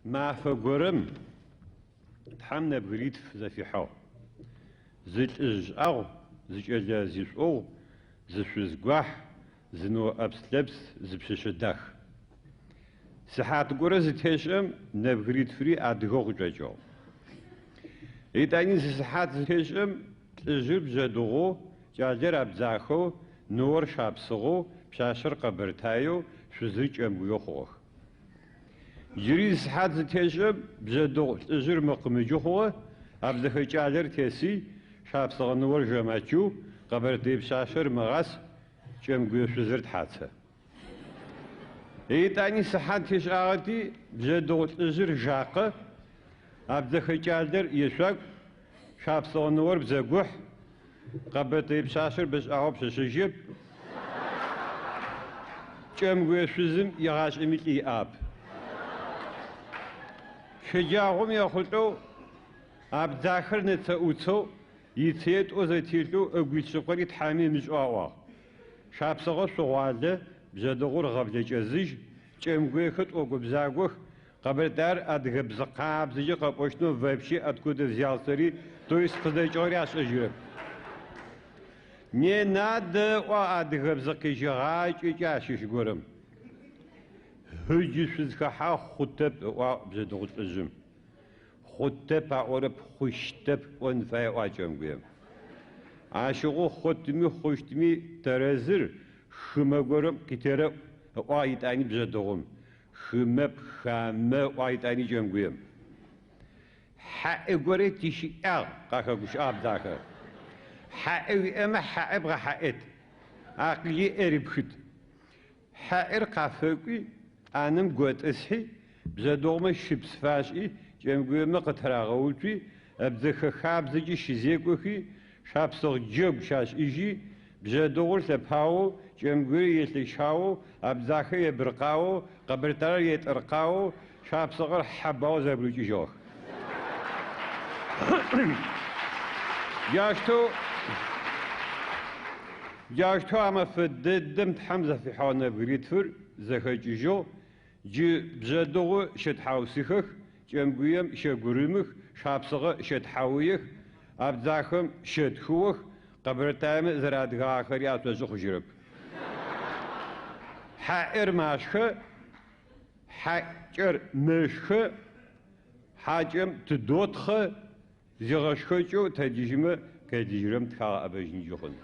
Мафэ гуэрым Тхьэм нэбгыритф зэфихьыгъ. ЗыкӀыжьӀэгъу, зыкӀэлэ зишӀугъу, зышъузгуахь, зыноӀэпс-лъэпс, зыпщыщыдах. Сыхьат гуэрэ зытещӀэм нэбгыритфри адыгэу къычӀэкӀыгъ. ИтӀани зы сыхьат зытещӀэм лӀыжьыр бжьэдыгъэу, кӀалэр абдзахэу, ноэр шапсыгъэу, пщащэр къэбэртаеу, шъузыр кӀэмгуеу хъугъэх. Джыри сыхьат зытещӀэм бжьэдыгъу лӀыжьыр мыкъымыкӀыу хъугъэ, абзэхэ кӀалэр теси, шапсыгъэ ноэр жэмэкӀыу, къэбэртей пщащэр мыгъэс, кӀэмгуе шъузыр тхьацэ. ИтӀани сыхьат тещӀагъэти, бжьэдыгъу лӀыжьыр жакъэ, абзэхэ кӀалэр ешъуакӀу, шапсыгъэ ноэр бзэгухь, къэбэртей пщащэр бэшӀагъэу пщэщыжьып, кӀэмгуе шъузым игъашӀэми лӀиӀап. Шэджагъом ехъулӀэу абдзахэр нэцэӀуцэу, ицетӀо зэтелъэу эгуилъщыкъори Тхьэми мышӀуаӀуагъ. Шапсыгъэ шъугъуалэ, бжьэдыгъур гъэблэкӀэзыжь, кӀэмгуехэр тӀогубзагох, къэбэртаер адыгэбзэ къабзэкӀэ къэкӀуэщтынэу вообще откуда взялся-ри, то есть къыздэкӀыгъэри ашӀэжьырэп. Не надо адыгэбзэ къижыгъакӀэкӀэ ащыщ гуэрэм. Хыджы шъузхэхьа хъутэп бжьэдыгъу лӀыжьым. Хъутэп аӀорэп, хъущтэп Ӏон фае кӀэмгуем. Ащыгъэу хъутми хъущтми тэрэзыр хымэ горэм къитэрэӀу итӀани бжьэдыгъум. Хымэп, хамэ итӀани кӀэмгуем. ХьэӀэ горэ тищыӀагъ къахэгушыӀ абдзахэр. ХьэӀэ уиӀэмэ хьэӀэ бгъэхьэӀэт. Акъыли Ӏэрипхыт. ХьэӀэр къафэкӀуи, ӏаным гуэтӀысхьи, бжьэдыгъумэ щыпс фашӀи, кӀэмгуемэ къытрагъэуцуи, абзэхэ хабзэкӀи щызекӀохи, шапсыгъ джэгу щашӀыжьи, бжьэдыгъур лъэпауэу, кӀэмгуейр елъэшауэу, абдзахэр ебыркъауэу, къэбэртаер етӀыркъауэу, шапсыгъэр хьэбауэ зэбгрыкӀыжьыгъэх. Джащтэу амэфэ дэдэм Тхьэм зэфихьыгъ нэбгыритфыр зэхэкӀыжьыгъ, джы бжьэдыгъу щэтхьаусыхэх, кӀэмгуем щэгурымых, шапсыгъэ щэтхьауех, абдзахэм щэтхыох, къэбэртаемэ зэрадыгагъэхэри ашъошъы хъужьырэп. ХьэӀэр машхэ, хьакӀэр мэшхэ, хьакӀэм тыдотхэ, зигъэшхэкӀэу тэдыжьымэ къедыжьырэм тхагъэӀэбэжьынкӀи хъун.